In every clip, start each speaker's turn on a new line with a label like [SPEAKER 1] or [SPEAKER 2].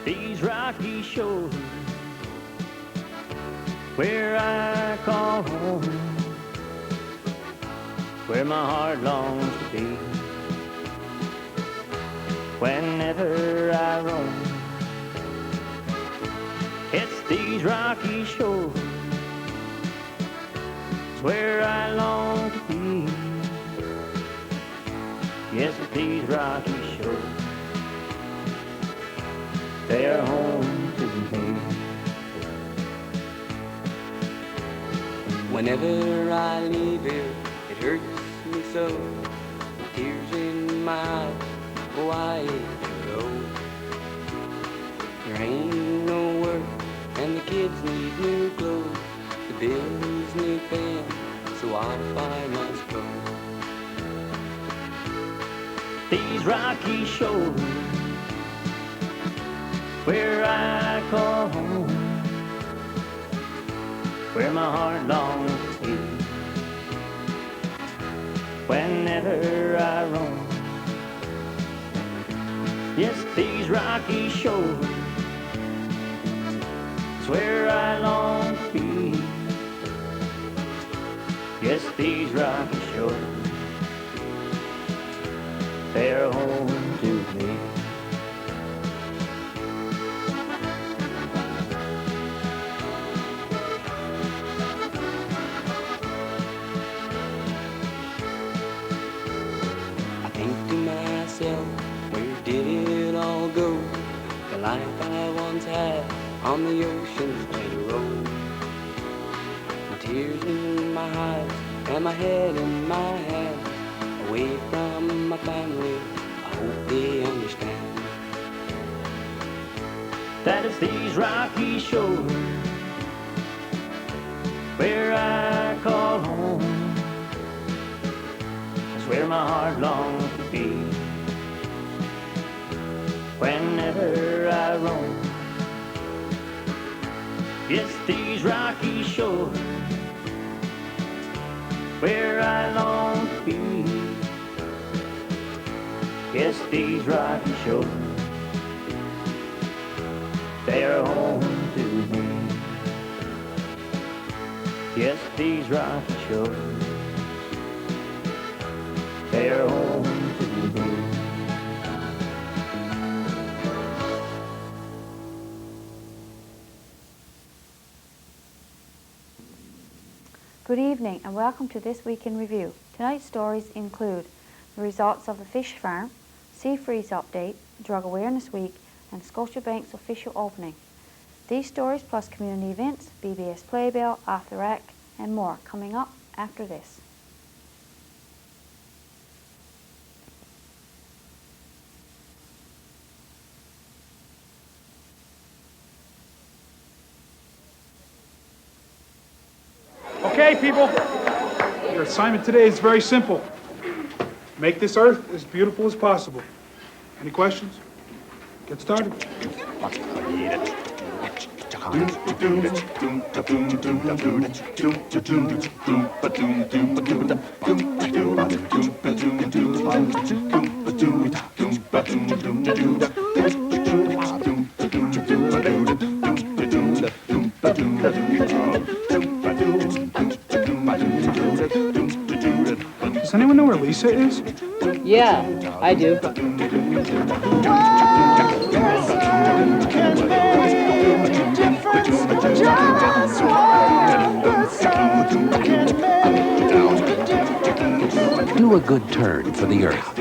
[SPEAKER 1] These rocky shores where I call home, where my heart longs to be. Whenever I roam, it's these rocky shores, it's where I long to be. Yes, it's these rocky shores, they are home to me.
[SPEAKER 2] Whenever I leave here, it hurts me so. Tears in my eyes, oh, I hate to go. There ain't no work, and the kids need new clothes. The bills need paying, so I must go.
[SPEAKER 1] These rocky shores where I call home, where my heart longs to be. Whenever I roam, yes, these rocky shores is where I long to be. Yes, these rocky shores, they're home to me.
[SPEAKER 2] Where did it all go? The life I once had on the ocean's mighty road. And tears in my eyes and my head in my hands, away from my family, I hope they understand.
[SPEAKER 1] That is these rocky shores where I call home, it's where my heart longs to be. Whenever I roam, it's these rocky shores where I long to be. Yes, these rocky shores, they are home to me. Yes, these rocky shores, they are home to me.
[SPEAKER 3] Good evening and welcome to This Week in Review. Tonight's stories include the results of the fish farm, sea freeze update, Drug Awareness Week and Scotiabank's official opening. These stories plus community events, BBS Playbill, After Act and more coming up after this.
[SPEAKER 4] Okay, people, your assignment today is very simple. Make this earth as beautiful as possible. Any questions? Get started. Does anyone know where Lisa is?
[SPEAKER 5] Yeah, I do.
[SPEAKER 6] Do a good turn for the earth.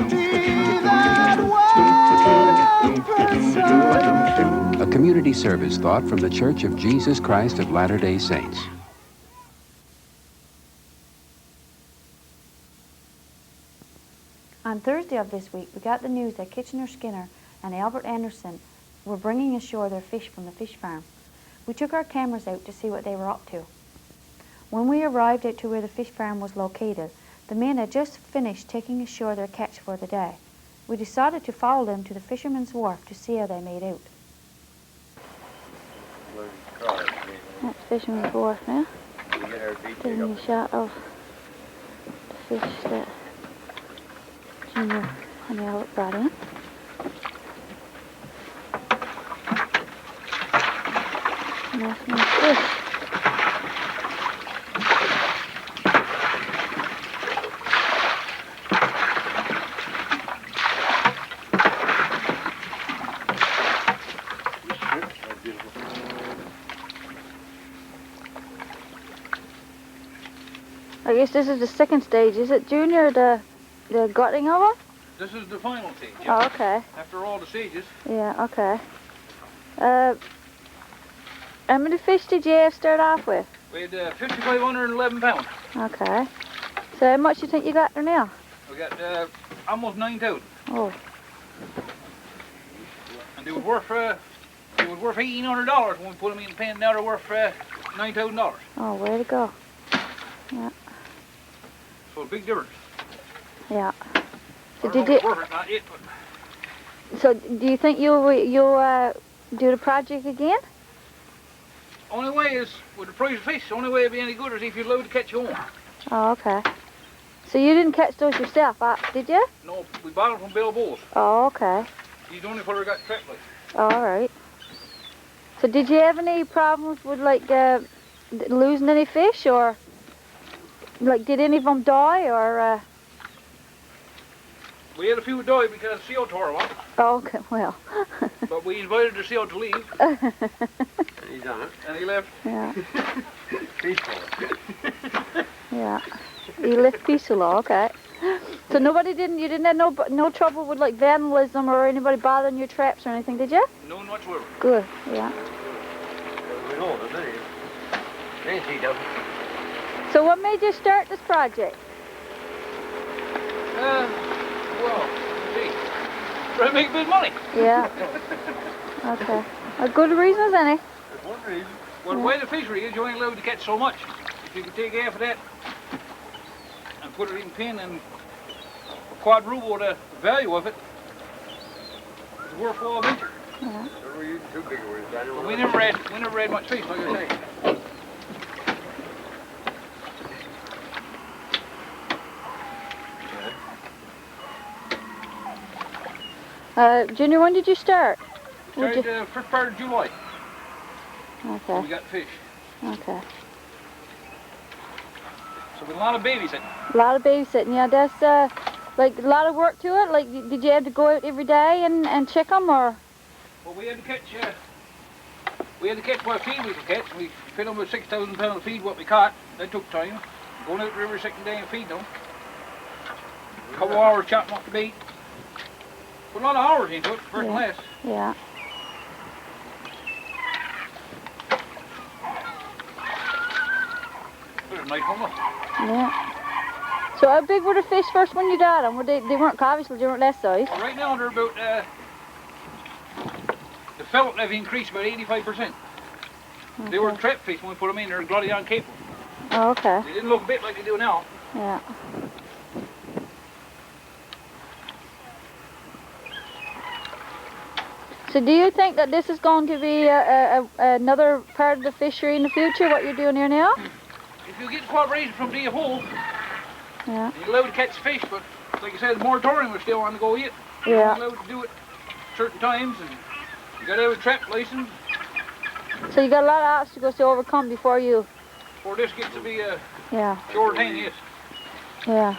[SPEAKER 6] A community service thought from the Church of Jesus Christ of Latter-day Saints.
[SPEAKER 3] On Thursday of this week, we got the news that Kitchener Skinner and Albert Anderson were bringing ashore their fish from the fish farm. We took our cameras out to see what they were up to. When we arrived out to where the fish farm was located, the men had just finished taking ashore their catch for the day. We decided to follow them to the fisherman's wharf to see how they made out. That's Fisherman's Wharf now. Getting a shot of the fish that Junior and Albert brought in. Nice fish. I guess this is the second stage. Is it, Junior, the gutting of them?
[SPEAKER 7] This is the final stage.
[SPEAKER 3] Oh, okay.
[SPEAKER 7] After all the stages.
[SPEAKER 3] Yeah, okay. How many fish did you have start off with?
[SPEAKER 7] We had 5,511 pounds.
[SPEAKER 3] Okay. So how much do you think you got there now?
[SPEAKER 7] We got almost 9,000.
[SPEAKER 3] Oh,
[SPEAKER 7] And they was worth $1,800 when we put them in the pen. Now they're worth $9,000.
[SPEAKER 3] oh, way to go. Yeah,
[SPEAKER 7] So a big difference.
[SPEAKER 3] yeah. So
[SPEAKER 7] I don't
[SPEAKER 3] did
[SPEAKER 7] know if
[SPEAKER 3] you?
[SPEAKER 7] it's worth it, not it, but
[SPEAKER 3] So do you think you'll do the project again?
[SPEAKER 7] only way is with the price of fish. The only way it'd be any good is if you load to catch your own.
[SPEAKER 3] Oh, okay. So you didn't catch those yourself, did you?
[SPEAKER 7] No, we bought them from Bill Bowles.
[SPEAKER 3] Oh, okay.
[SPEAKER 7] He's the only fella got trapped like.
[SPEAKER 3] All right. So did you have any problems with like losing any fish, or like did any of them die, or?
[SPEAKER 7] We had a few die because the seal tore them up,
[SPEAKER 3] Oh, okay. Well.
[SPEAKER 7] but we invited the seal to leave,
[SPEAKER 2] He's on it.
[SPEAKER 7] and he left.
[SPEAKER 3] Yeah.
[SPEAKER 2] Peaceful.
[SPEAKER 3] Yeah. You left peaceful, okay. So you didn't have no trouble with like vandalism or anybody bothering your traps or anything, did you?
[SPEAKER 7] None whatsoever.
[SPEAKER 3] Good, yeah.
[SPEAKER 2] We know it, doesn't he? Nancy doesn't.
[SPEAKER 3] So what made you start this project?
[SPEAKER 7] Well, see, trying to make good money.
[SPEAKER 3] Yeah. Okay. A good reason, isn't it?
[SPEAKER 2] That's one reason.
[SPEAKER 7] Well, the way the fishery is, you ain't allowed to catch so much. If you could take half of that and put it in pen and quadruple the value of it, it's a worthwhile venture.
[SPEAKER 3] Yeah.
[SPEAKER 2] So we're using too big a word.
[SPEAKER 7] But we never had much fish, like I say.
[SPEAKER 3] Junior, when did you start?
[SPEAKER 7] Started first part of July.
[SPEAKER 3] Okay.
[SPEAKER 7] We got fish.
[SPEAKER 3] Okay.
[SPEAKER 7] So with a lot of babysitting.
[SPEAKER 3] A lot of babysitting, yeah. That's like a lot of work to it. Like, did you have to go out every day and check them, or?
[SPEAKER 7] Well, we had to catch what feed we could catch. We filled them with 6,000 pounds of feed what we caught. That took time. Going out the river second day and feed them. A couple hours chopping off the bait. Put a lot of hours into it, first and last.
[SPEAKER 3] Yeah.
[SPEAKER 7] It was a nice one.
[SPEAKER 3] Yeah. So how big were the fish first when you got them? Were they weren't obviously they weren't that size.
[SPEAKER 7] Well, right now they're about the fillet have increased about 85%.
[SPEAKER 3] Okay.
[SPEAKER 7] They were trap fish when we put them in. They're gluteon capable.
[SPEAKER 3] Oh, okay.
[SPEAKER 7] They didn't look a bit like they do now.
[SPEAKER 3] Yeah. So do you think that this is going to be another part of the fishery in the future, what you're doing here now?
[SPEAKER 7] If you get cooperation from DFO,
[SPEAKER 3] Yeah.
[SPEAKER 7] you're allowed to catch fish, but like I said, the moratorium is still on the go yet. You're
[SPEAKER 3] Yeah.
[SPEAKER 7] only allowed to do it certain times, and you got to have a trap license
[SPEAKER 3] So you got a lot of obstacles to overcome before you.
[SPEAKER 7] for this gets to be a
[SPEAKER 3] Yeah.
[SPEAKER 7] short thing, yes.
[SPEAKER 3] Yeah.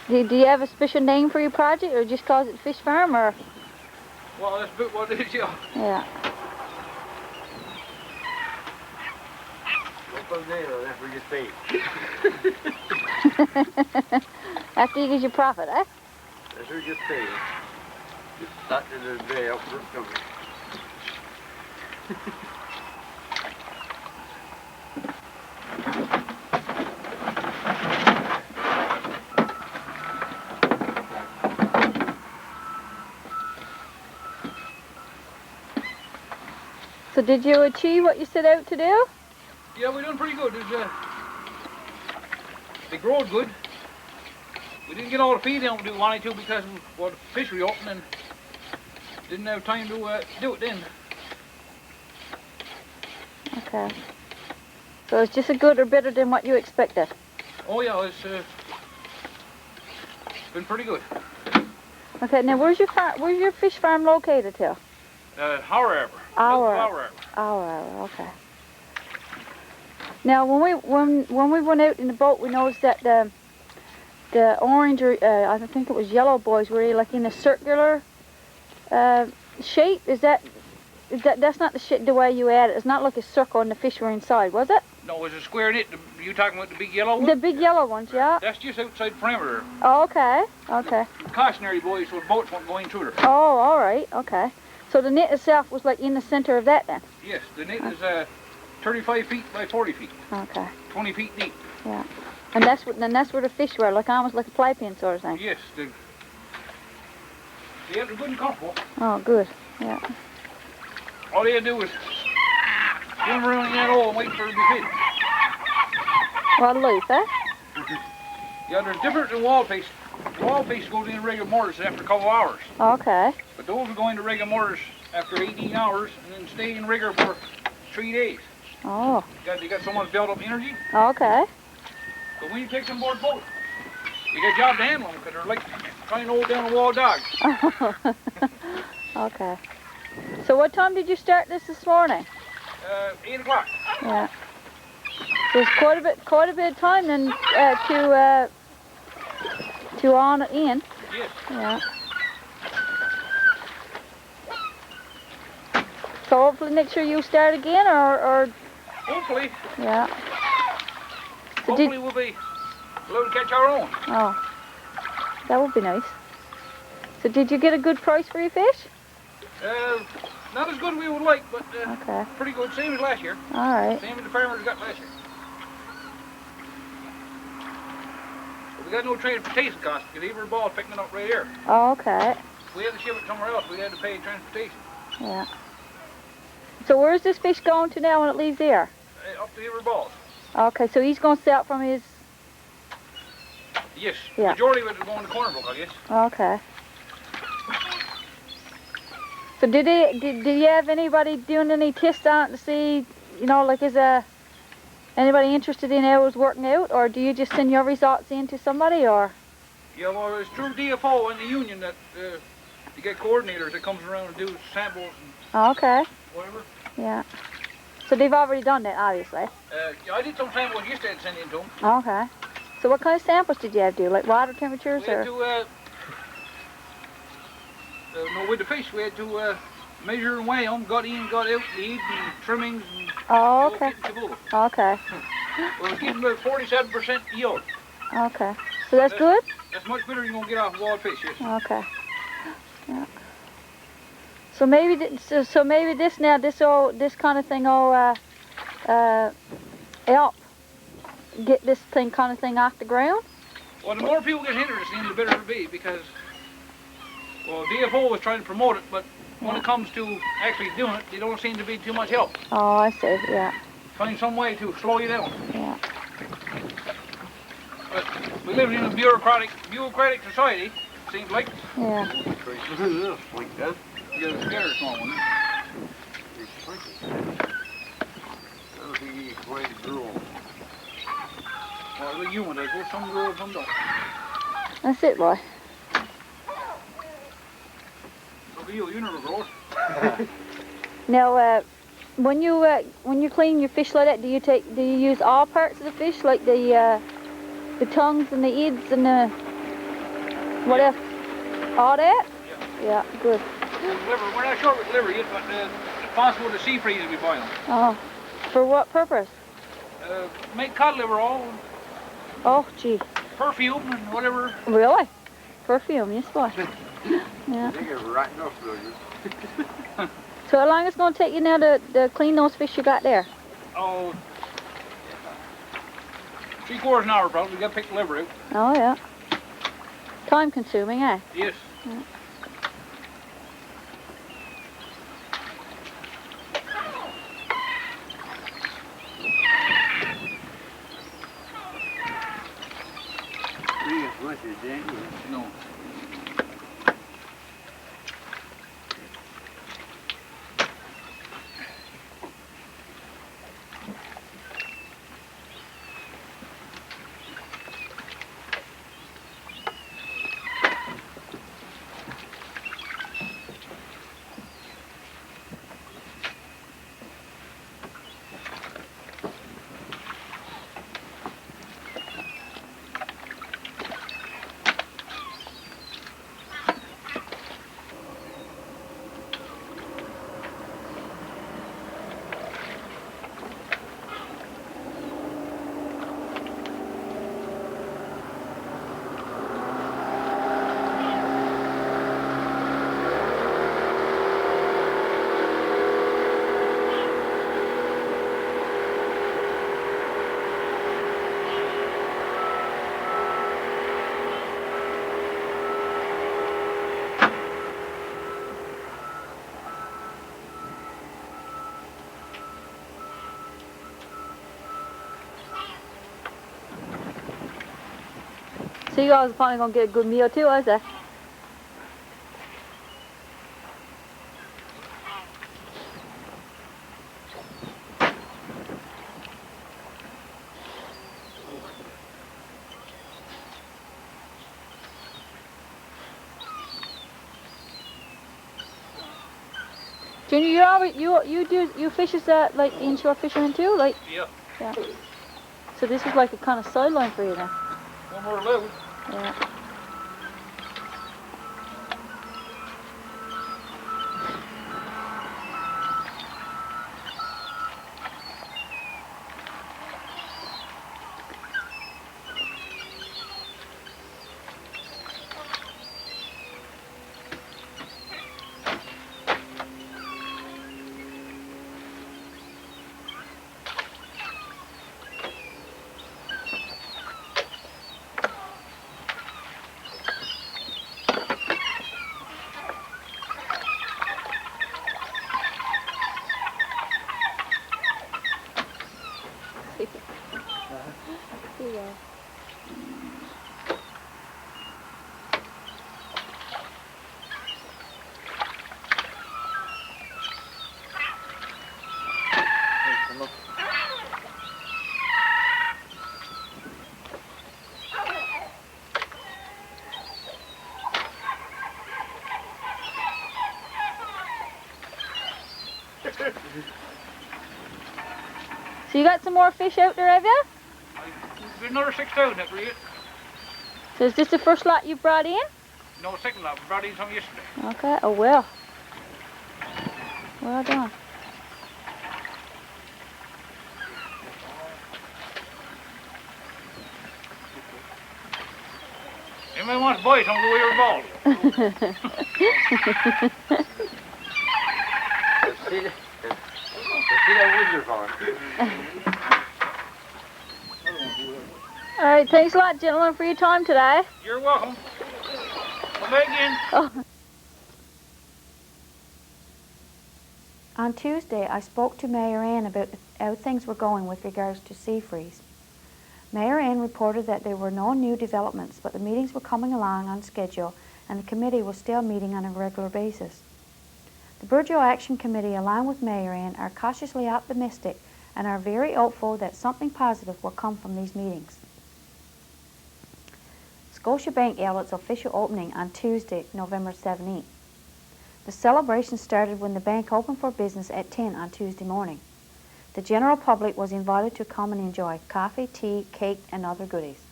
[SPEAKER 3] Do you have a special name for your project, or just call it Fish Farm, or?
[SPEAKER 7] Well, that's about what it is, yeah.
[SPEAKER 3] Yeah.
[SPEAKER 2] We'll put a name on that we just paid.
[SPEAKER 3] After you get your profit, eh?
[SPEAKER 2] That's what we just paid. Just started the day out for coming.
[SPEAKER 3] So did you achieve what you set out to do?
[SPEAKER 7] Yeah, we're doing pretty good. They growed good. We didn't get all the feed in we wanted to because the fishery opened and didn't have time to do it then.
[SPEAKER 3] Okay. So it's just as good or better than what you expected?
[SPEAKER 7] Oh yeah, it's been pretty good.
[SPEAKER 3] Okay, now where's your fish farm located here?
[SPEAKER 7] However.
[SPEAKER 3] Our, okay. Now when we went out in the boat, we noticed that the orange or I think it was yellow boys were like in a circular shape. That's not the way you had it? It's not like a circle and the fish were inside, was it?
[SPEAKER 7] No, it's a square net. You talking about the big yellow one?
[SPEAKER 3] The big yellow ones, yeah.
[SPEAKER 7] That's just outside the perimeter.
[SPEAKER 3] Oh, okay, okay.
[SPEAKER 7] Cautionary buoys so the boats won't go in through there.
[SPEAKER 3] Oh, all right, okay. So the net itself was like in the center of that then?
[SPEAKER 7] Yes, the net is 35 feet by 40 feet.
[SPEAKER 3] Okay.
[SPEAKER 7] 20 feet deep.
[SPEAKER 3] Yeah. And that's where the fish were, like almost like a playpen sort of thing.
[SPEAKER 7] Yes. They're good and comfortable.
[SPEAKER 3] Oh, good. Yeah.
[SPEAKER 7] All they had to do was swim around in that hole and wait for it to be fed.
[SPEAKER 3] Well, loose, eh?
[SPEAKER 7] Yeah, they're different than wallfish. Wallfish goes into rigor mortis after a couple hours.
[SPEAKER 3] Okay.
[SPEAKER 7] But those will go into rigor mortis after 18 hours and then stay in rigor for 3 days.
[SPEAKER 3] Oh.
[SPEAKER 7] You got so much built up energy.
[SPEAKER 3] Okay.
[SPEAKER 7] But when you take them aboard boat, you got a job to handle them because they're like trying to hold down a wall dogs.
[SPEAKER 3] Okay. So what time did you start this morning?
[SPEAKER 7] 8 o'clock.
[SPEAKER 3] Yeah. So it's quite a bit of time then to on it in.
[SPEAKER 7] Yes.
[SPEAKER 3] Yeah. So hopefully next year you start again, or
[SPEAKER 7] Hopefully.
[SPEAKER 3] yeah. So
[SPEAKER 7] Hopefully we'll be able to catch our own.
[SPEAKER 3] Oh, that would be nice. So did you get a good price for your fish?
[SPEAKER 7] Not as good as we would like, but
[SPEAKER 3] Okay.
[SPEAKER 7] pretty good. Same as last year.
[SPEAKER 3] All right.
[SPEAKER 7] Same as the farmers got last year. But we got no transportation costs because Every ball picking it up right here.
[SPEAKER 3] Oh, okay.
[SPEAKER 7] If we had to ship it somewhere else, we had to pay transportation.
[SPEAKER 3] Yeah. So where's this fish going to now when it leaves there?
[SPEAKER 7] Up to Every balls.
[SPEAKER 3] Okay, so he's going to sell from his...
[SPEAKER 7] Yes.
[SPEAKER 3] Yeah.
[SPEAKER 7] Majority of it is going to Cornerbrook, I guess.
[SPEAKER 3] Okay. So did you have anybody doing any tests on it to see, you know, like is anybody interested in how it was working out, or do you just send your results in to somebody, or?
[SPEAKER 7] Yeah, well, it's through DFO and the union that you get coordinators that comes around and do samples and
[SPEAKER 3] Okay.
[SPEAKER 7] whatever.
[SPEAKER 3] Yeah. So they've already done that, obviously.
[SPEAKER 7] Yeah, I did some samples yesterday and sent in to them.
[SPEAKER 3] Okay. So what kind of samples did you have to do, like water temperatures,
[SPEAKER 7] We had
[SPEAKER 3] or?
[SPEAKER 7] to, no, with the fish, we had to measure and weigh them, got in, got out, lead and trimmings and
[SPEAKER 3] Oh, okay. Okay.
[SPEAKER 7] Well, it's getting about 47% yield.
[SPEAKER 3] Okay. So that's good?
[SPEAKER 7] That's much better than you're going to get off of wild fish, yes.
[SPEAKER 3] Okay. Yeah. So maybe maybe this kind of thing will help get this kind of thing off the ground.
[SPEAKER 7] Well, the more people get interested in, the better it'll be because, well, DFO was trying to promote it, but when it comes to actually doing it, they don't seem to be too much help.
[SPEAKER 3] Oh, I see. Yeah.
[SPEAKER 7] Find some way to slow you down.
[SPEAKER 3] Yeah.
[SPEAKER 7] But we live in a bureaucratic society, seems like.
[SPEAKER 3] Yeah.
[SPEAKER 7] You got a scare small one.
[SPEAKER 8] That'll be way to grow.
[SPEAKER 7] Well, you want to go, some grow, some don't.
[SPEAKER 3] That's it, boy.
[SPEAKER 7] Look at you never grow.
[SPEAKER 3] Now, when you clean your fish like that, do you use all parts of the fish, like the tongues and the heads and the what else? All that?
[SPEAKER 7] Yeah.
[SPEAKER 3] Yeah, good.
[SPEAKER 7] Liver, we're not sure with liver yet, but it's possible to sea freeze if we boil them.
[SPEAKER 3] Oh, for what purpose?
[SPEAKER 7] Make cod liver all,
[SPEAKER 3] Oh, gee.
[SPEAKER 7] perfume and whatever.
[SPEAKER 3] Really? Perfume, yes, boy. Yeah.
[SPEAKER 8] I think it's right enough for you.
[SPEAKER 3] So how long is it going to take you now to clean those fish you got there?
[SPEAKER 7] Oh, 3/4 an hour probably. We got to pick the liver out.
[SPEAKER 3] Oh, yeah. Time consuming, eh?
[SPEAKER 7] Yes.
[SPEAKER 3] Yeah.
[SPEAKER 7] No.
[SPEAKER 3] So you guys are finally going to get a good meal too, is it? Junior, you fish as that like inshore fisherman too, like?
[SPEAKER 7] Yeah.
[SPEAKER 3] Yeah. So this is like a kind of sideline for you then.
[SPEAKER 7] One more load.
[SPEAKER 3] Yeah. Yeah. So you got some more fish out there, have you?
[SPEAKER 7] There's another 6,000 that we
[SPEAKER 3] So is this the first lot you brought in?
[SPEAKER 7] No, second lot. We brought in some yesterday.
[SPEAKER 3] Okay. Oh well. Well done.
[SPEAKER 7] Anybody wants to buy some of the way you're bald?
[SPEAKER 8] See that wizard on.
[SPEAKER 3] All right. Thanks a lot, gentlemen, for your time today.
[SPEAKER 7] You're welcome. Come back again.
[SPEAKER 3] Oh. On Tuesday, I spoke to Mayor Ann about how things were going with regards to sea freeze. Mayor Ann reported that there were no new developments, but the meetings were coming along on schedule and the committee was still meeting on a regular basis. The Burgeo Action Committee, along with Mayor Ann, are cautiously optimistic and are very hopeful that something positive will come from these meetings. Scotiabank held its official opening on Tuesday, November 17th. The celebration started when the bank opened for business at 10 on Tuesday morning. The general public was invited to come and enjoy coffee, tea, cake, and other goodies.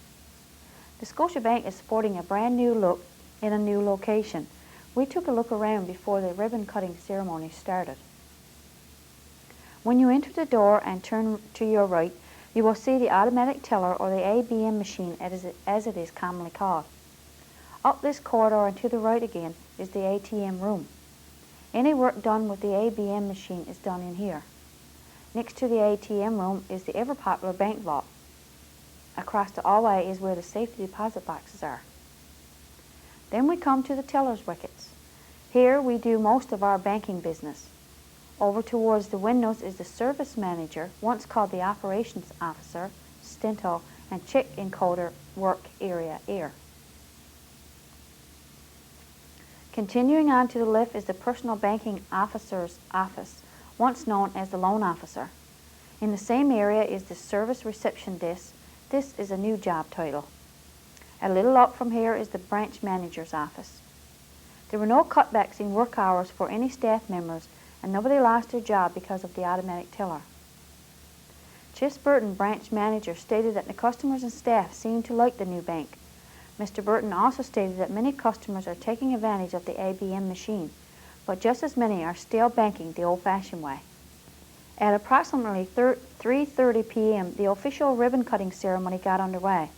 [SPEAKER 3] The Scotiabank is sporting a brand new look in a new location. We took a look around before the ribbon cutting ceremony started. When you enter the door and turn to your right, you will see the automatic teller or the ABM machine as it is commonly called. Up this corridor and to the right again is the ATM room. Any work done with the ABM machine is done in here. Next to the ATM room is the ever-popular bank vault. Across the hallway is where the safety deposit boxes are. Then we come to the teller's wickets. Here we do most of our banking business. Over towards the windows is the service manager, once called the operations officer, Stinto, and check encoder work area here. Continuing on to the left is the personal banking officer's office, once known as the loan officer. In the same area is the service reception desk. This is a new job title. A little up from here is the branch manager's office. There were no cutbacks in work hours for any staff members, and nobody lost their job because of the automatic teller. Chis Burton, branch manager, stated that the customers and staff seemed to like the new bank. Mr. Burton also stated that many customers are taking advantage of the ABM machine, but just as many are still banking the old-fashioned way. At approximately 3:30 p.m., the official ribbon-cutting ceremony got underway,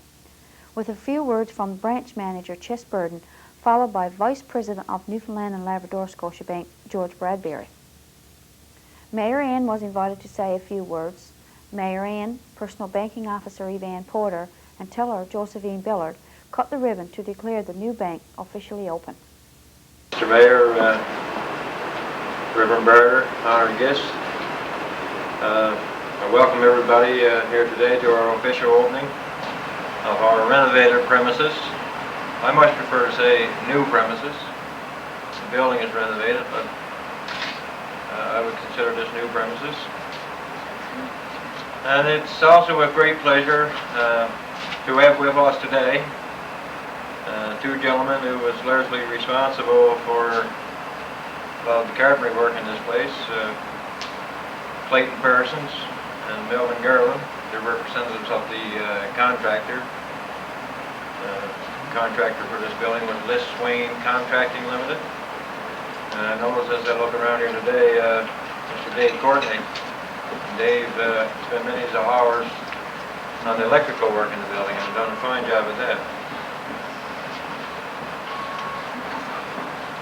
[SPEAKER 3] with a few words from branch manager Chis Burton, followed by Vice President of Newfoundland and Labrador Scotiabank, George Bradbury. Mayor Ann was invited to say a few words. Mayor Ann, Personal Banking Officer Evan Porter, and teller Josephine Billard cut the ribbon to declare the new bank officially open.
[SPEAKER 9] Mr. Mayor, Reverend Barter, honored guests, I welcome everybody here today to our official opening of our renovated premises I much prefer to say new premises. The building is renovated, but I would consider this new premises. And it's also with great pleasure to have with us today two gentlemen who was largely responsible for the carpentry work in this place, Clayton Parsons and Melvin Garland. They're representatives of the contractor. Contractor for this building was Liz Swain Contracting Limited. And I notice as I look around here today, Mr. Dave Courtney. Dave spent many hours on the electrical work in the building and done a fine job at that.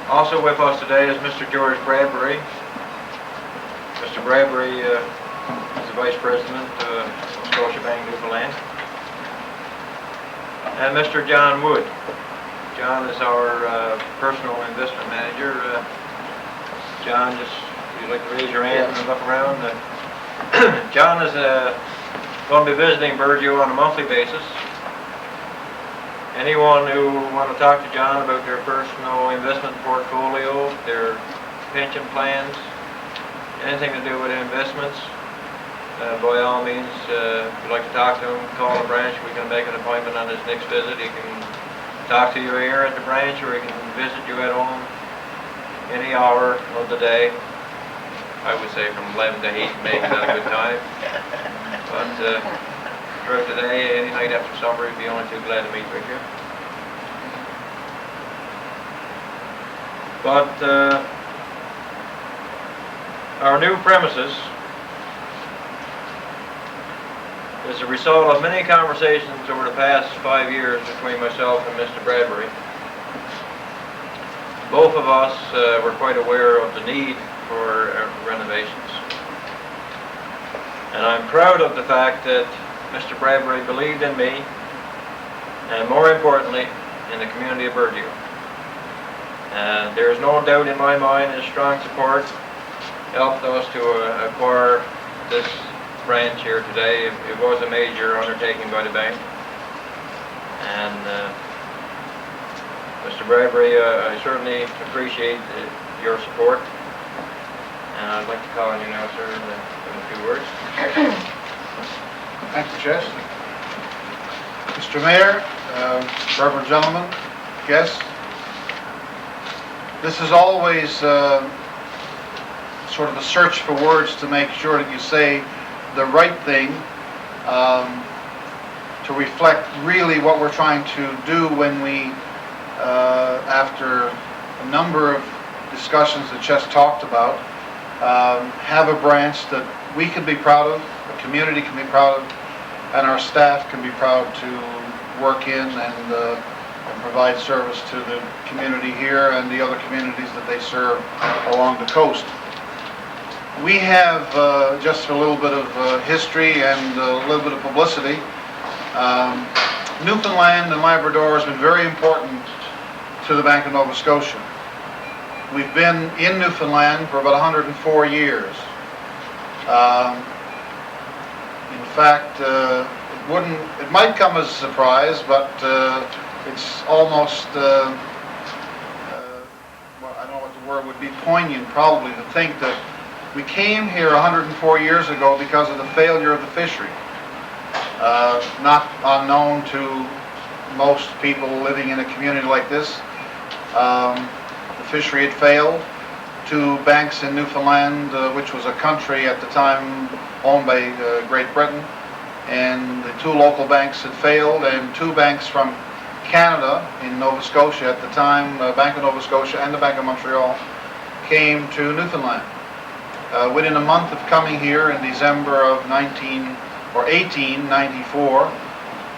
[SPEAKER 9] Also with us today is Mr. George Bradbury. Mr. Bradbury is the Vice President of Scotiabank Newfoundland. And Mr. John Wood. John is our personal investment manager. John, just if you'd like to raise your hand and look around. John is going to be visiting Burgeo on a monthly basis. Anyone who want to talk to John about their personal investment portfolio, their pension plans, anything to do with investments, by all means, if you'd like to talk to him, call the branch. We can make an appointment on his next visit. He can talk to you here at the branch, or he can visit you at home any hour of the day. I would say from 11 to 8, maybe not a good time. But throughout the day, any night after supper, he'd be only too glad to meet with you. But our new premises is a result of many conversations over the past 5 years between myself and Mr. Bradbury. Both of us were quite aware of the need for renovations. And I'm proud of the fact that Mr. Bradbury believed in me, and more importantly, in the community of Burgeo. And there is no doubt in my mind his strong support helped us to acquire this branch here today. It was a major undertaking by the bank. And Mr. Bradbury, I certainly appreciate your support. And I'd like to call on you now, sir, in a few words.
[SPEAKER 10] Thank you, Jess. Mr. Mayor, reverend gentlemen, guests, this is always sort of a search for words to make sure that you say the right thing, to reflect really what we're trying to do when we, after a number of discussions that Jess talked about, have a branch that we can be proud of, the community can be proud of, and our staff can be proud to work in and provide service to the community here and the other communities that they serve along the coast. We have, just a little bit of history and a little bit of publicity, Newfoundland and Labrador has been very important to the Bank of Nova Scotia. We've been in Newfoundland for about 104 years. In fact, it might come as a surprise, but it's almost, well, I don't know what the word would be, poignant probably, to think that we came here 104 years ago because of the failure of the fishery. Not unknown to most people living in a community like this. The fishery had failed. Two banks in Newfoundland, which was a country at the time owned by Great Britain, and the two local banks had failed, and two banks from Canada in Nova Scotia at the time, Bank of Nova Scotia and the Bank of Montreal, came to Newfoundland. Within a month of coming here in December of 1894,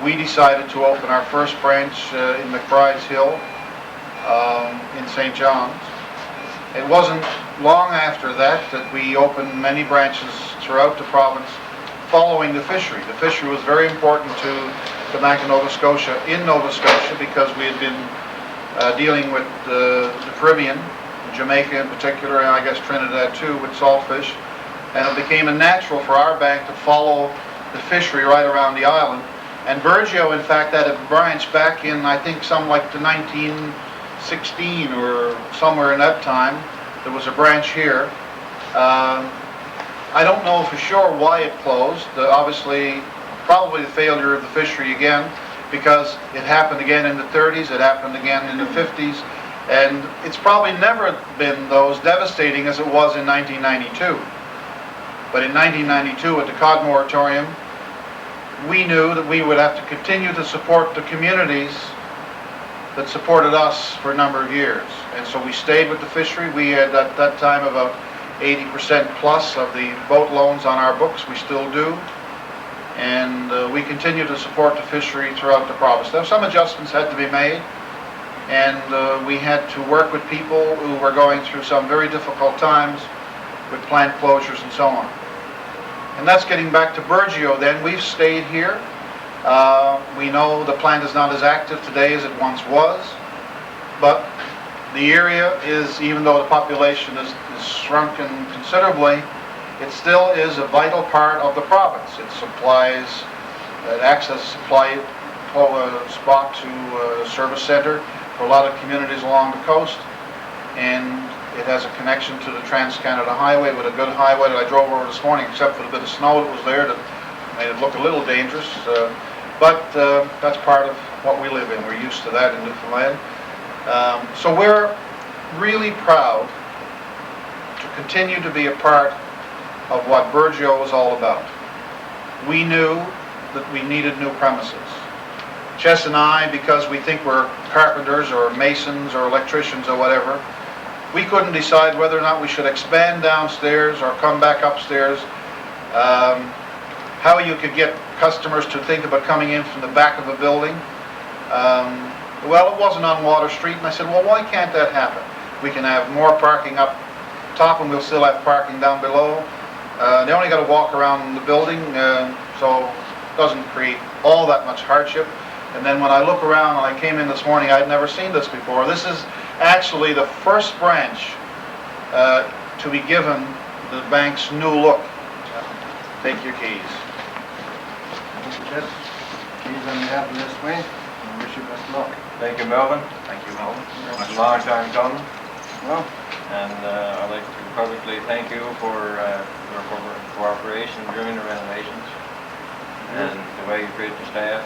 [SPEAKER 10] we decided to open our first branch in McBride's Hill in St. John's. It wasn't long after that that we opened many branches throughout the province following the fishery. The fishery was very important to the Bank of Nova Scotia in Nova Scotia because we had been dealing with the Caribbean, Jamaica in particular, and I guess Trinidad too, with saltfish. And it became a natural for our bank to follow the fishery right around the island And Burgeo, in fact, had a branch back in, I think, some like the 1916 or somewhere in that time. There was a branch here. I don't know for sure why it closed. Obviously, probably the failure of the fishery again, because it happened again in the 30s, it happened again in the 50s, and it's probably never been as devastating as it was in 1992. But in 1992, at the cod moratorium, we knew that we would have to continue to support the communities that supported us for a number of years. And so we stayed with the fishery. We had at that time about 80% plus of the boat loans on our books. We still do. And we continue to support the fishery throughout the province. Now, some adjustments had to be made, and we had to work with people who were going through some very difficult times with plant closures and so on. And that's getting back to Burgeo then. We've stayed here. We know the plant is not as active today as it once was, but the area is, even though the population is shrunken considerably, it still is a vital part of the province. It supplies, it acts as a supply spot to a service center for a lot of communities along the coast, and it has a connection to the Trans-Canada Highway with a good highway that I drove over this morning, except for the bit of snow that was there that made it look a little dangerous. But that's part of what we live in. We're used to that in Newfoundland. So we're really proud to continue to be a part of what Burgeo was all about. We knew that we needed new premises. Chess and I, because we think we're carpenters or masons or electricians or whatever, we couldn't decide whether or not we should expand downstairs or come back upstairs. How you could get customers to think about coming in from the back of a building. Well, it wasn't on Water Street, and I said, well, why can't that happen? We can have more parking up top, and we'll still have parking down below. They only got to walk around the building, so it doesn't create all that much hardship. And then when I look around, and I came in this morning, I'd never seen this before. This is actually the first branch to be given the bank's new look. Take your keys.
[SPEAKER 8] Yes, keys on behalf of this way. I wish you best luck.
[SPEAKER 9] Thank you, Melvin.
[SPEAKER 10] Thank you, Melvin.
[SPEAKER 9] It's a long time coming,
[SPEAKER 8] Well,
[SPEAKER 9] and I'd like to publicly thank you for your cooperation during the renovations and the way you treated the staff.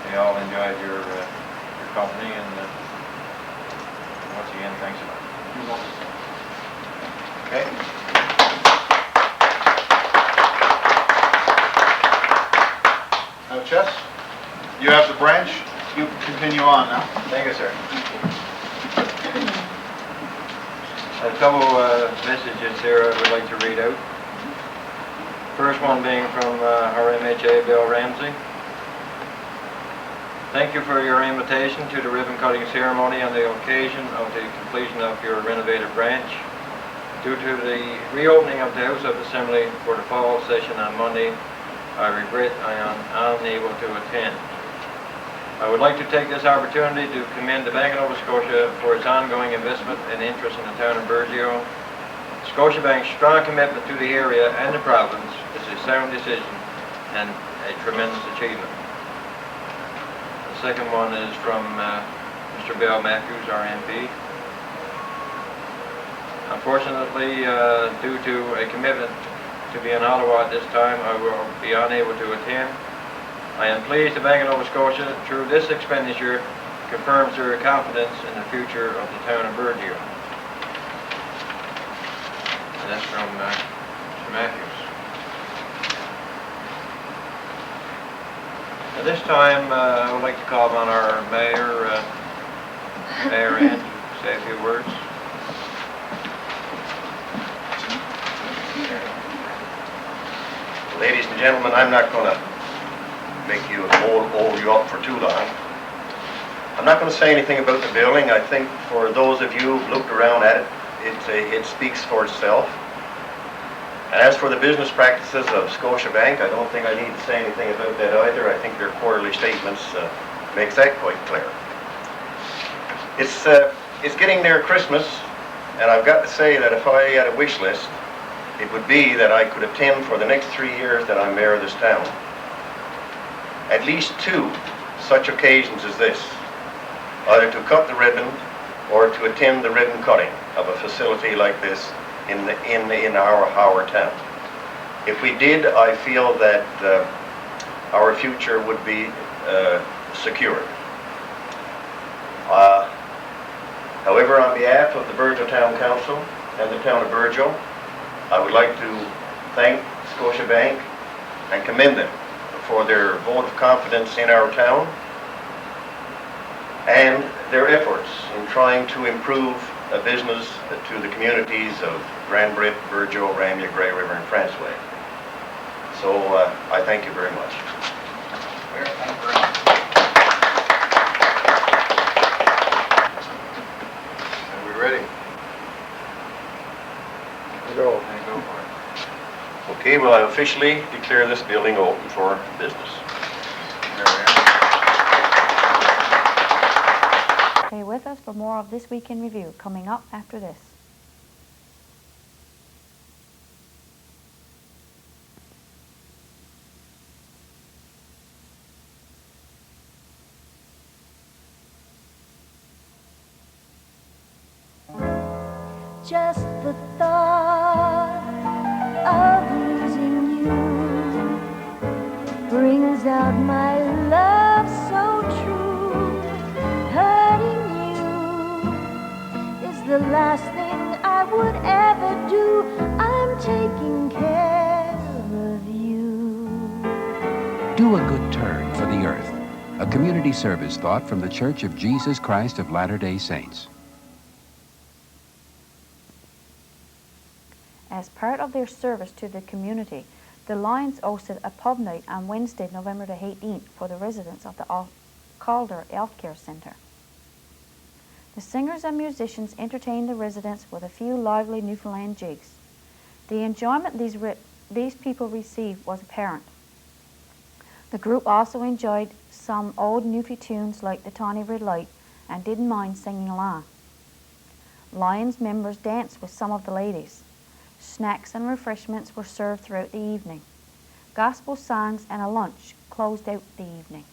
[SPEAKER 9] They all enjoyed your company, and once again, thanks a lot.
[SPEAKER 8] you're welcome.
[SPEAKER 10] Okay. Now, Chess, you have the branch. You can continue on now.
[SPEAKER 9] Thank you, sir. A couple messages here I would like to read out. First one being from our MHA, Bill Ramsey. Thank you for your invitation to the ribbon cutting ceremony on the occasion of the completion of your renovated branch. Due to the reopening of the House of Assembly for the fall session on Monday, I regret I am unable to attend. I would like to take this opportunity to commend the Bank of Nova Scotia for its ongoing investment and interest in the town of Burgeo. Scotiabank's strong commitment to the area and the province is a sound decision and a tremendous achievement. The second one is from Mr. Bill Matthews, our MP. Unfortunately, due to a commitment to be in Ottawa at this time, I will be unable to attend. I am pleased the Bank of Nova Scotia, through this expenditure, confirms their confidence in the future of the town of Burgeo. And that's from Mr. Matthews. At this time, I would like to call on our Mayor, Mayor Ann, to say a few words.
[SPEAKER 11] Ladies and gentlemen, I'm not going to make you hold you up for too long. I'm not going to say anything about the building. I think for those of you who've looked around at it, it speaks for itself. And as for the business practices of Scotiabank, I don't think I need to say anything about that either. I think their quarterly statements makes that quite clear. It's getting near Christmas, and I've got to say that if I had a wish list, it would be that I could attend for the next 3 years that I'm mayor of this town. at least 2 such occasions as this, either to cut the ribbon or to attend the ribbon cutting of a facility like this in our town. If we did, I feel that our future would be secured. However, on behalf of the Burgeo Town Council and the town of Burgeo, I would like to thank Scotiabank and commend them for their vote of confidence in our town and their efforts in trying to improve a business to the communities of Grand Brit, Burgeo, Ramia, Grey River, and Franceway. So I thank you very much.
[SPEAKER 10] Thank you very much. Are we ready?
[SPEAKER 1] Go.
[SPEAKER 10] Go for it.
[SPEAKER 11] Okay, well, I officially declare this building open for business.
[SPEAKER 10] There we are.
[SPEAKER 3] Stay with us for more of This Week in Review coming up after this.
[SPEAKER 12] Just the thought of losing you brings out my love so true. Hurting you is the last thing I would ever do. I'm taking care of you.
[SPEAKER 6] Do a good turn for the earth. A community service thought from the Church of Jesus Christ of Latter-day Saints.
[SPEAKER 3] As part of their service to the community, the Lions hosted a pub night on Wednesday, November the 18th for the residents of the Calder Healthcare Centre. The singers and musicians entertained the residents with a few lively Newfoundland jigs. The enjoyment these people received was apparent. The group also enjoyed some old Newfie tunes like the Tawny Red Light and didn't mind singing along. Lions members danced with some of the ladies. Snacks and refreshments were served throughout the evening. Gospel songs and a lunch closed out the evening.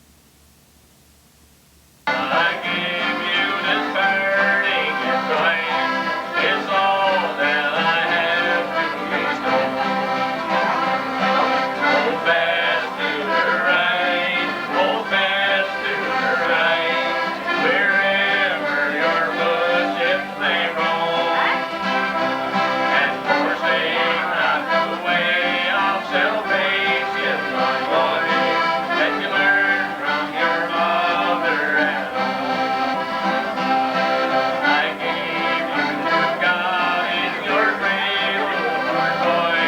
[SPEAKER 1] I give you this burning Christ, it's all that I have to bestow. Hold fast to the right, hold fast to the right, wherever your footsteps may roam. And forsake not the way of salvation, my boy, that you learned from your mother at home. I gave you to God in your cradle, my boy,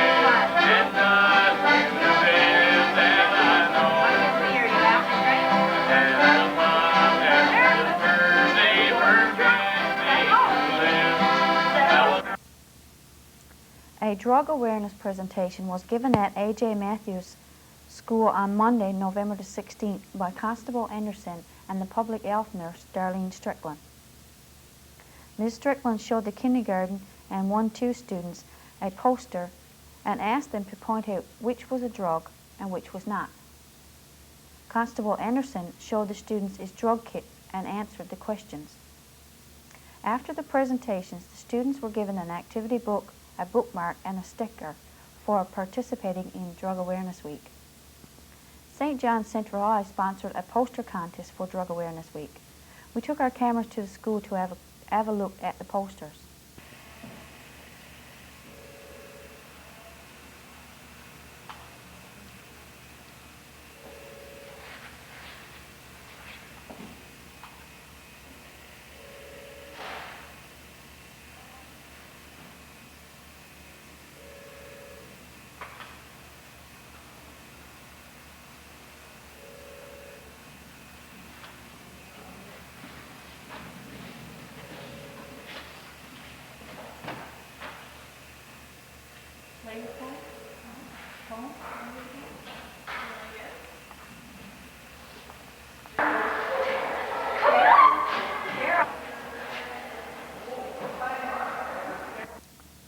[SPEAKER 1] and not you to them that I know. And as long as His mercy permits me to live,
[SPEAKER 3] A drug awareness presentation was given at A.J. Matthews School on Monday, November the 16th by Constable Anderson and the public health nurse, Darlene Strickland. Ms. Strickland showed the kindergarten and 1-2 students a poster and asked them to point out which was a drug and which was not. Constable Anderson showed the students his drug kit and answered the questions. After the presentations, the students were given an activity book, a bookmark, and a sticker for participating in Drug Awareness Week. St. John's Central High sponsored a poster contest for Drug Awareness Week. We took our cameras to the school to have a look at the posters.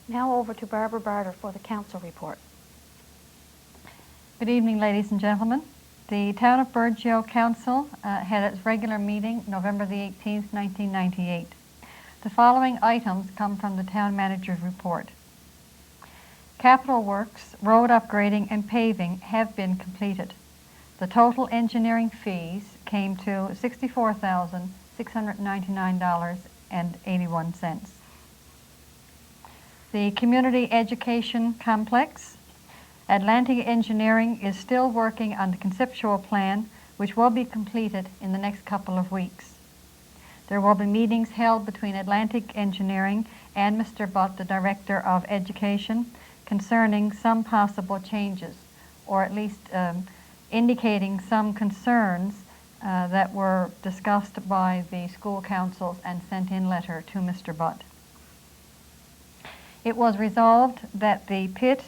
[SPEAKER 3] Now over to Barbara Barter for the council report.
[SPEAKER 13] Good evening, ladies and gentlemen. The Town of Burgeo Council had its regular meeting November the 18th, 1998. The following items come from the Town Manager's report. Capital works, road upgrading, and paving have been completed. The total engineering fees came to $64,699.81. The Community Education Complex. Atlantic Engineering is still working on the conceptual plan, which will be completed in the next couple of weeks. There will be meetings held between Atlantic Engineering and Mr. Butt, the Director of Education, concerning some possible changes, or at least indicating some concerns that were discussed by the school councils and sent in letter to Mr. Butt. It was resolved that the pit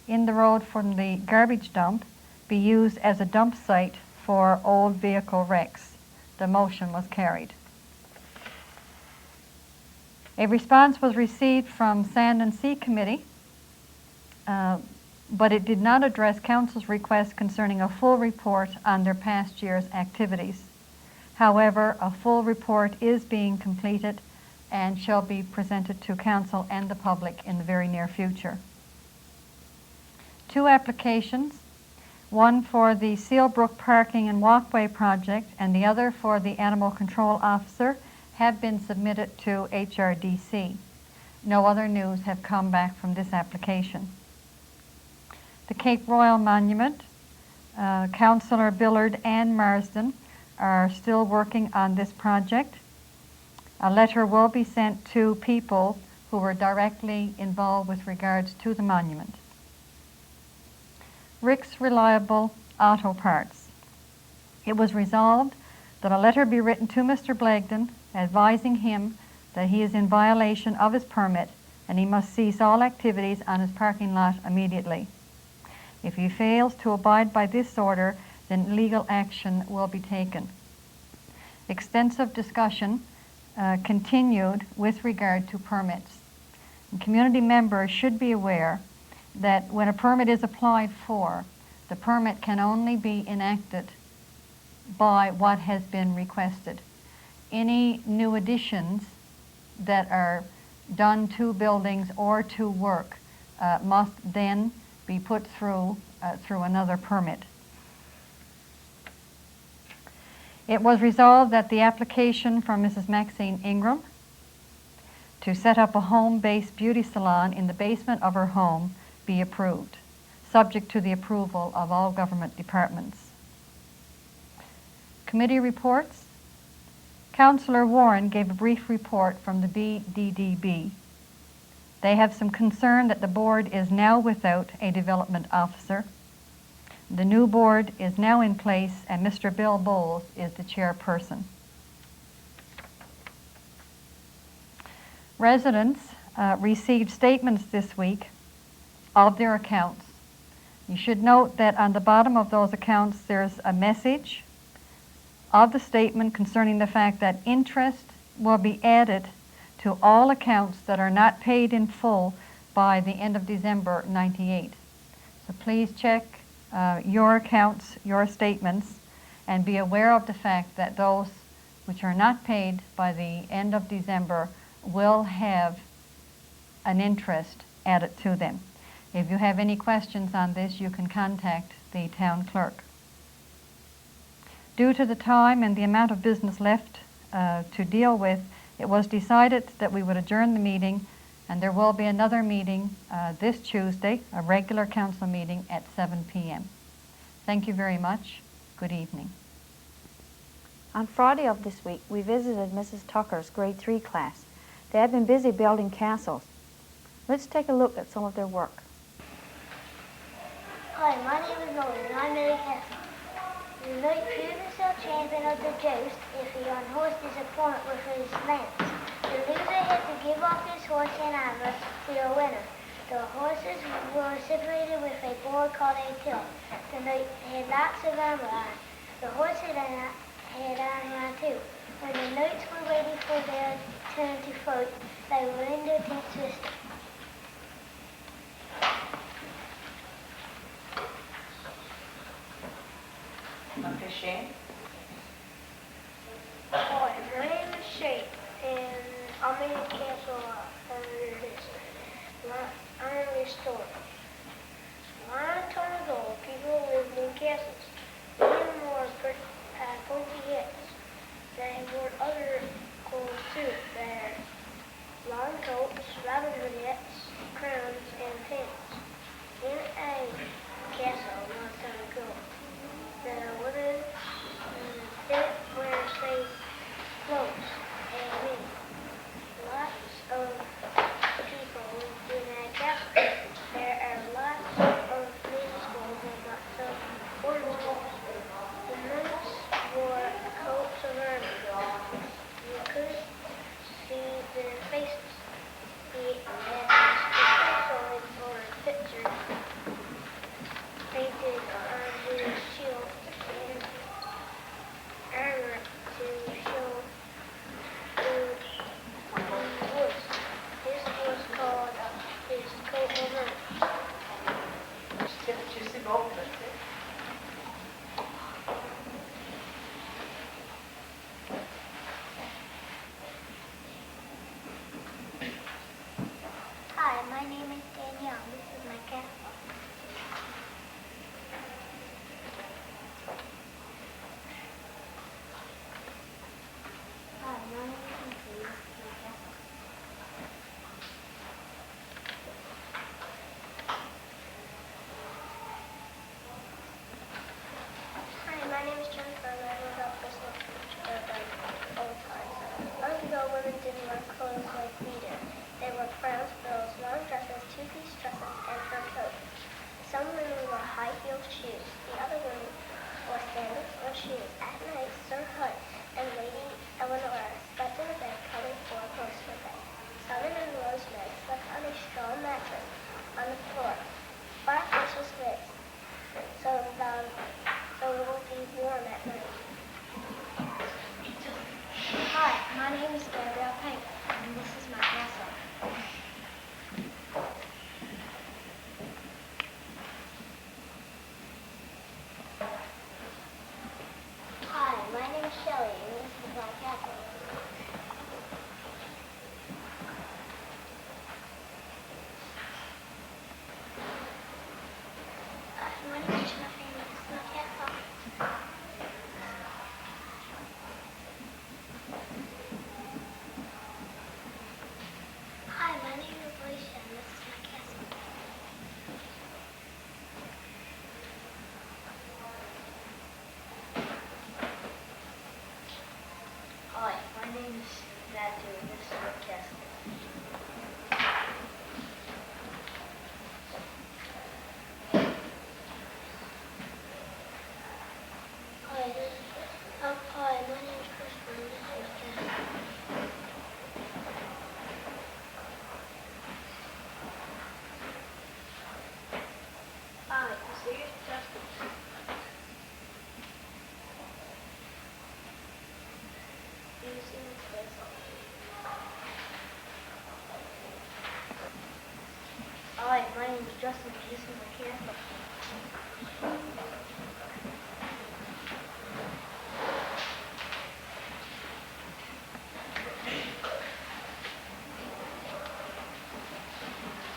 [SPEAKER 13] in the road from the garbage dump be used as a dump site for old vehicle wrecks. The motion was carried. A response was received from Sand and Sea Committee, but it did not address Council's request concerning a full report on their past year's activities. However, a full report is being completed and shall be presented to Council and the public in the very near future. 2 applications, one for the Sealbrook Parking and Walkway Project and the other for the Animal Control Officer, have been submitted to HRDC. No other news have come back from this application. The Cape Royal Monument, Councillor Billard and Marsden are still working on this project. A letter will be sent to people who were directly involved with regards to the monument. Rick's Reliable Auto Parts. It was resolved that a letter be written to Mr. Blagden advising him that he is in violation of his permit and he must cease all activities on his parking lot immediately. If he fails to abide by this order, then legal action will be taken. Extensive discussion continued with regard to permits. And community members should be aware that when a permit is applied for, the permit can only be enacted by what has been requested. Any new additions that are done to buildings or to work must then be put through another permit. It was resolved that the application from Mrs. Maxine Ingram to set up a home-based beauty salon in the basement of her home be approved, subject to the approval of all government departments. Committee reports. Councillor Warren gave a brief report from the BDDB. They have some concern that the board is now without a development officer. The new board is now in place and Mr. Bill Bowles is the chairperson. Residents received statements this week of their accounts. You should note that on the bottom of those accounts there's a message of the statement concerning the fact that interest will be added to all accounts that are not paid in full by the end of December 98. So please check your accounts, your statements, and be aware of the fact that those which are not paid by the end of December will have an interest added to them. If you have any questions on this, you can contact the town clerk. Due to the time and the amount of business left to deal with, it was decided that we would adjourn the meeting, and there will be another meeting this Tuesday, a regular council meeting at 7 p.m. Thank you very much. Good evening.
[SPEAKER 3] On Friday of this week, we visited Mrs. Tucker's grade 3 class. They have been busy building castles. Let's take a look at some of their work.
[SPEAKER 12] Hi, my name is Nolan and I'm Millie Castle. The knight proved himself champion of the joust if he unhorsed his opponent with his lance. The loser had to give up his horse and armor to the winner. The horses were separated with a board called a till. The knight had lots of armor on. The horse had armor on too. When the knights were waiting for their turn to fight, they were in their tents twisted.
[SPEAKER 14] Shane?
[SPEAKER 12] Hi, my name is Shane, and I'm in a castle under this. I'm a story. Long time ago, people lived in castles. Many more pointy heads. They wore other clothes too. They had long coats, rosettes, crowns, and pins. In a castle a long time ago, the women didn't wear safe clothes and men. Lots of people lived in a castle. There are lots of men's schools and lots of boarding schools. The nuns wore coats of armor. You couldn't see their faces. They had swords or pictures painted on their shield and armor to show the woods. This was called his coat of armor. Hi, my name is Danielle. This is my castle. Hi, my name is Lindsay. This is my castle. Hi, my name is Jennifer, and I live up Bristol old times. Long ago, women didn't wear clothes like we do. They wore crowns, frills, long dresses, two-piece dresses, and fur coats. Some women wore high-heeled shoes. The other women wore sandals or shoes. At night, Sir Hunt and Lady Eleanor slept in a bed covered four-posts with it. Simon and Rosemary slept on a straw mattress on the floor. Far bushes lit, so it would be warm at night. Hi, my name is Gabrielle Pink, and this is my castle. Hi, my name is Shelley, and this is my castle. My name is Jennifer, and this is my castle. Hi, my name is Alicia, and this is my castle. Hi, my name is Matthew, and this is my castle. Hi, my name is Christopher, and this is my castle. Hi, this is Justin. Hi, my name is Justin. This is my castle.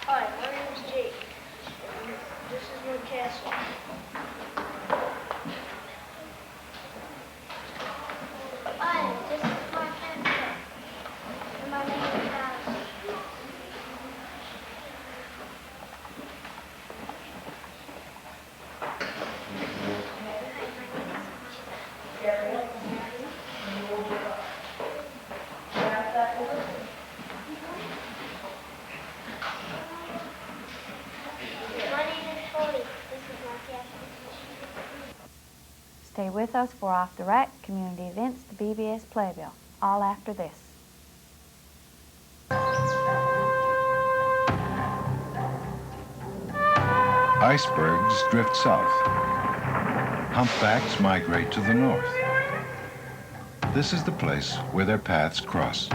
[SPEAKER 12] Hi, my name is Jake. And this is my castle. Hi, this is my castle. And my name is Alice. My name is Cody. This is my castle.
[SPEAKER 3] Stay with us for Off the Rack, community events, the BBS Playbill, all after this.
[SPEAKER 15] Icebergs drift south. Humpbacks migrate to the north. This is the place where their paths cross.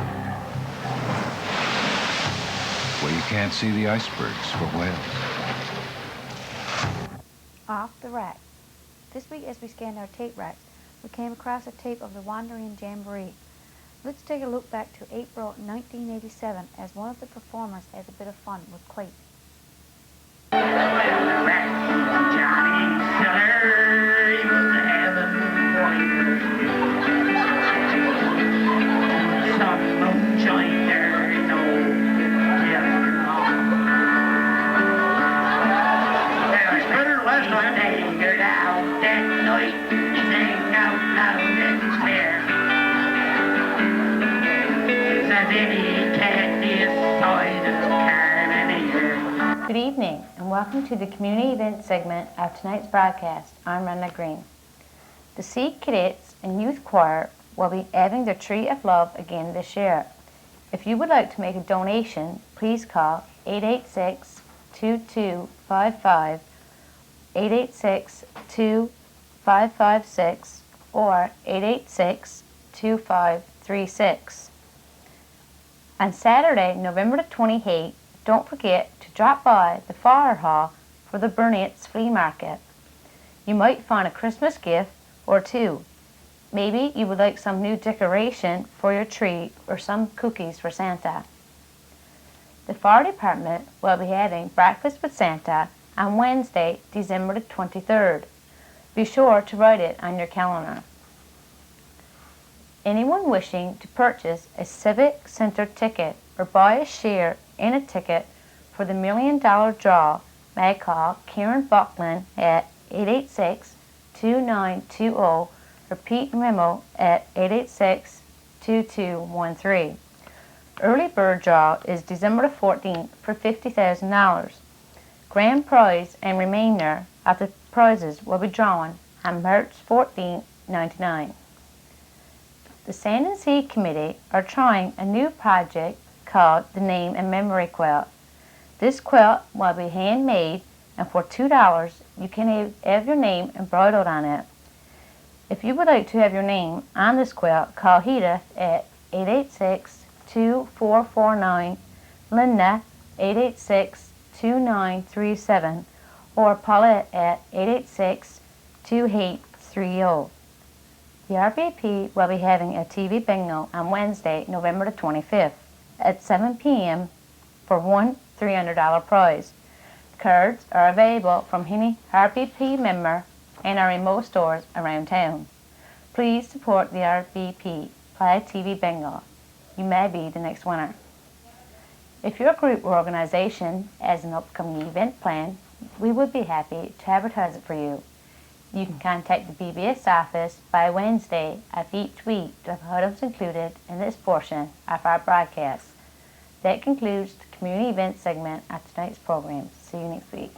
[SPEAKER 15] Where you can't see the icebergs for whales.
[SPEAKER 3] Off the Rack. This week as we scanned our tape racks, we came across a tape of the Wandering Jamboree. Let's take a look back to April 1987 as one of the performers has a bit of fun with Clayton.
[SPEAKER 14] Good evening and welcome to the community event segment of tonight's broadcast. I'm Rhonda Green. The Sea Cadets and Youth Choir will be having their Tree of Love again this year. If you would like to make a donation, please call 886-2255, 886-2556, or 886-2536. On Saturday, November the 28th, don't forget to drop by the Fire Hall for the Burnett's Flea Market. You might find a Christmas gift or two. Maybe you would like some new decoration for your tree or some cookies for Santa. The fire department will be having breakfast with Santa on Wednesday, December the 23rd. Be sure to write it on your calendar. Anyone wishing to purchase a Civic Center ticket or buy a share in a ticket for the $1 Million Draw may call Karen Buckland at 886-2920 or Pete Memo at 886-2213. Early bird draw is December the 14th for $50,000. Grand prize and remainder of the prizes will be drawn on March 14, 1999. The Sand and Sea Committee are trying a new project called the Name and Memory Quilt. This quilt will be handmade, and for $2 you can have your name embroidered on it. If you would like to have your name on this quilt, call Hedith at 886-2449, Linda 886-2937, or Paulette at 886-2830. The RBP will be having a TV bingo on Wednesday, November the 25th at 7 p.m. for one $300 prize. Cards are available from any RBP member and are in most stores around town. Please support the RBP Play TV Bingo. You may be the next winner. If your group or organization has an upcoming event plan, we would be happy to advertise it for you. You can contact the BBS office by Wednesday of each week with items included in this portion of our broadcast. That concludes the community event segment of tonight's program. See you next week.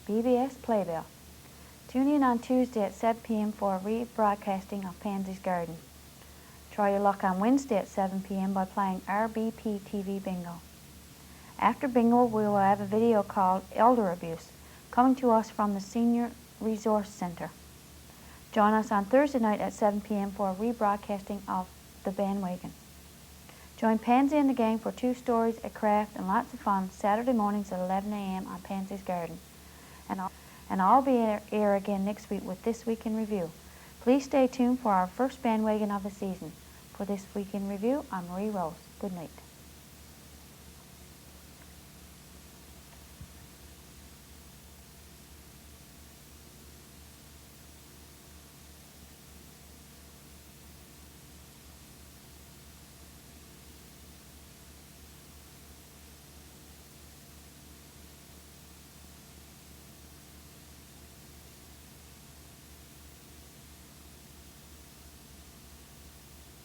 [SPEAKER 3] BBS Playbill. Tune in on Tuesday at 7 p.m. for a rebroadcasting of Pansy's Garden. Try your luck on Wednesday at 7 p.m. by playing RBP TV Bingo. After bingo, we will have a video called Elder Abuse, coming to us from the Senior Resource Center. Join us on Thursday night at 7 p.m. for a rebroadcasting of The Bandwagon. Join Pansy and the gang for 2 stories, a craft, and lots of fun Saturday mornings at 11 a.m. on Pansy's Garden. And I'll be here again next week with This Week in Review. Please stay tuned for our first bandwagon of the season. For This Week in Review, I'm Marie Rose. Good night.